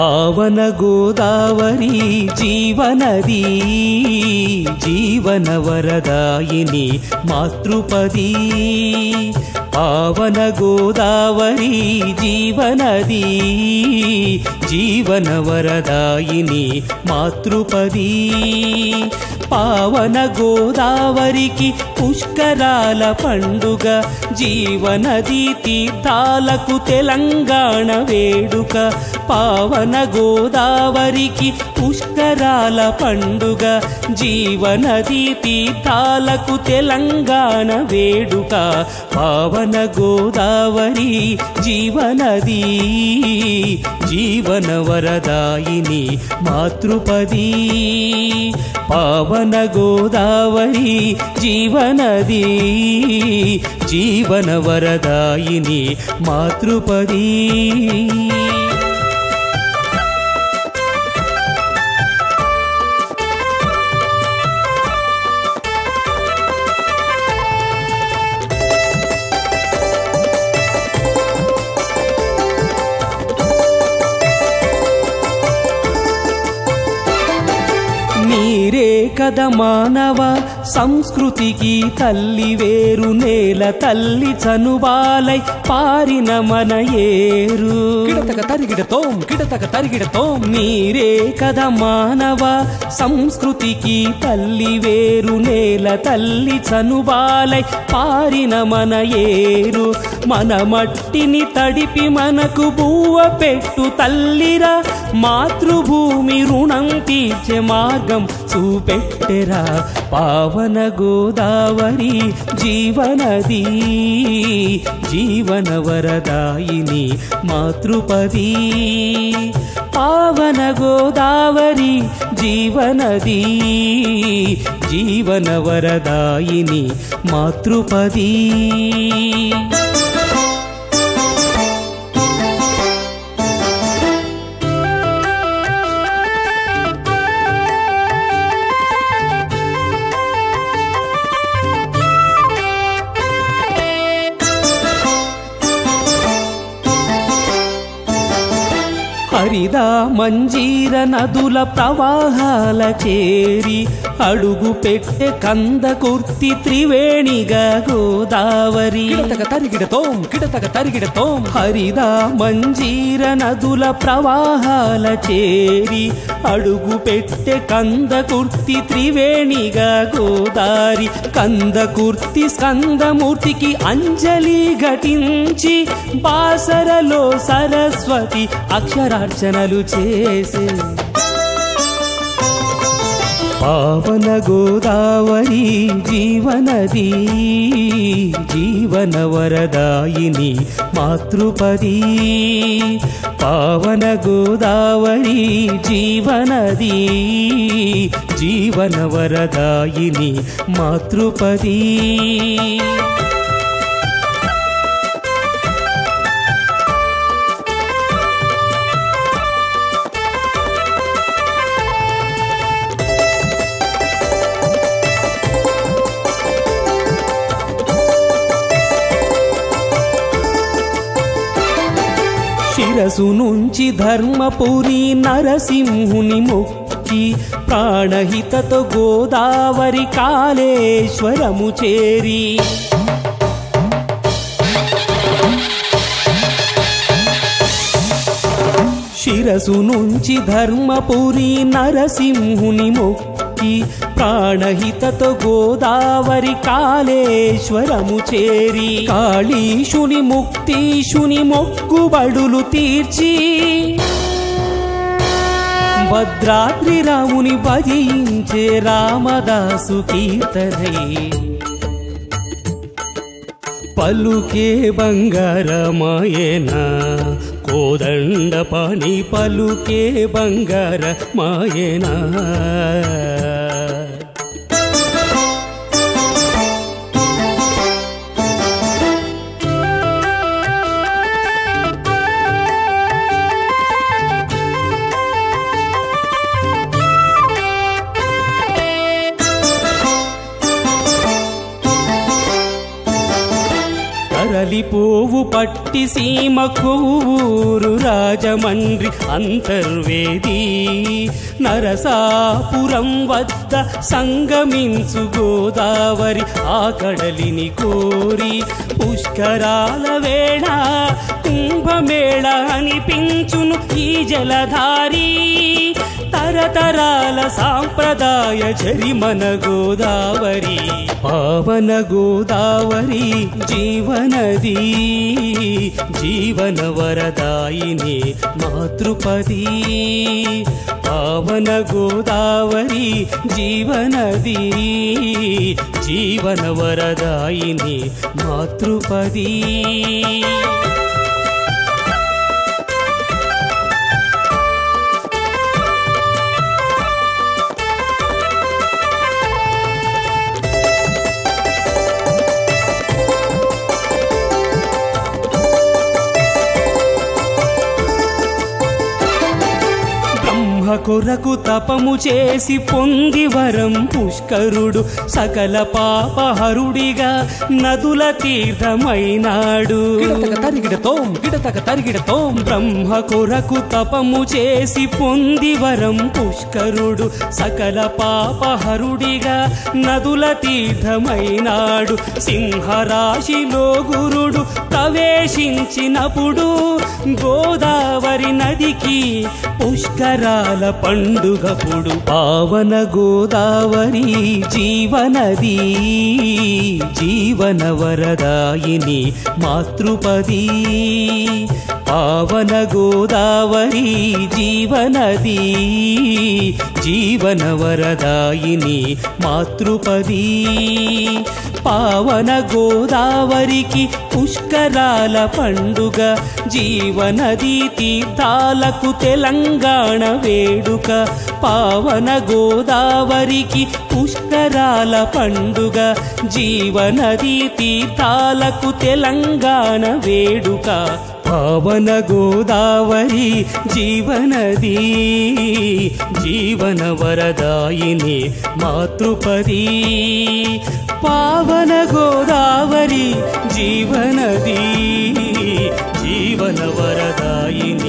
పావన గోదావరి జీవనది జీవన వరదాయిని మాతృపది పావన గోదావరి జీవనది జీవన వరదాయిని మాతృపది పావన గోదావరికి పుష్కరాల పండుగ జీవనది తీర్థాలకు తెలంగాణ వేడుక పావన గోదావరికి పుష్కరాల పండుగ జీవనది తీర్థాలకు తెలంగాణ వేడుక పావన గోదావరి జీవనది జీవన వరదాయిని మాతృపది పావన గోదావరి జీవనది జీవన వరదాయిని మాతృపది నీరే కద మానవ సంస్కృతికి తల్లి వేరు నేల తల్లి చనుబాలై పారిన మన ఏరు కిడతక తరిగిడతోం నీరే కద మానవ సంస్కృతికి తల్లి వేరు నేల తల్లి చనుబాలై పారిన మన ఏరు మన మట్టిని తడిపి మనకు బువ్వ పెట్టు తల్లిరా మాతృభూమి రుణం తీర్చే మార్గం చూపెట్టెరా పావన గోదావరి జీవనది జీవన వరదాయిని మాతృపది పావన గోదావరి జీవనది జీవన వరదాయిని మాతృపది హరిదా మంజీర నదుల ప్రవాహాల చేరి అడుగు పెట్టె కందకుర్తి త్రివేణిగా గోదావరి కిడతక తరిగిడతోం హరిదా మంజీర నదుల ప్రవాహాల చేరి అడుగు పెట్టె కందకుర్తి త్రివేణిగా గోదారి కందకుర్తి స్కందమూర్తికి అంజలి ఘటించి బాసరలో సరస్వతి అక్షరార్చనలు చేసే పావన గోదావరి జీవనది జీవన వరదాయిని మాతృపది పావన గోదావరి జీవనది జీవన వరదాయిని మాతృపది శిరసు నుంచి ధర్మపురి నరసింహుని మొక్కి ప్రాణహితతో గోదావరి కాళేశ్వరము చేరి శిరసు నుంచి ధర్మపురి నరసింహుని మొక్కి ప్రాణహితతో గోదావరి కాళేశ్వరము చేరి కాళీశుని ముక్తీశుని మొక్కుబడులు తీర్చి భద్రాద్రి రాముని భజించే రామదాసు కీర్తనై పలుకే బంగారమాయేనా కోదండ పాణి పలుకే బంగారమాయేనా కడలిపోవు పట్టి సీమ కొవ్వూరు రాజమండ్రి అంతర్వేది నరసాపురం వద్ద సంగమించు గోదావరి ఆ కడలిని కోరి పుష్కరాల వేళ కుంభమేళ అనిపించును ఈ జలధారి తరతరాల సాంప్రదాయ జరిమన గోదావరి పావన గోదావరి జీవనది జీవన వరదాయిని మాతృపది పావన గోదావరి జీవనది జీవన వరదాయిని మాతృపది కొరకు తపము చేసి పొంది వరం పుష్కరుడు సకల పాపహరుడిగా నదుల తీర్థమైనాడు బ్రహ్మ కొరకు తపము చేసి పొంది వరం పుష్కరుడు సకల పాపహరుడిగా నదుల తీర్థమైనాడు సింహరాశిలో గురుడు ప్రవేశించినప్పుడు గోదావరి నదికి పుష్కరాల పండుగపుడు పావన గోదావరి జీవనది జీవన వరదాయిని మాతృపది పావన గోదావరి జీవనది జీవన వరదాయిని మాతృపది పావన గోదావరికి పుష్కరాల పండుగ జీవనది తీర్థాలకు తెలంగాణ వేడుక పావన గోదావరికి పుష్కరాల పండుగ జీవనది తీర్థాలకు తెలంగాణ వేడుక పావన గోదావరి జీవనది జీవన వరదాయిని మాతృపది పావన గోదావరి జీవనది జీవన వరదాయిని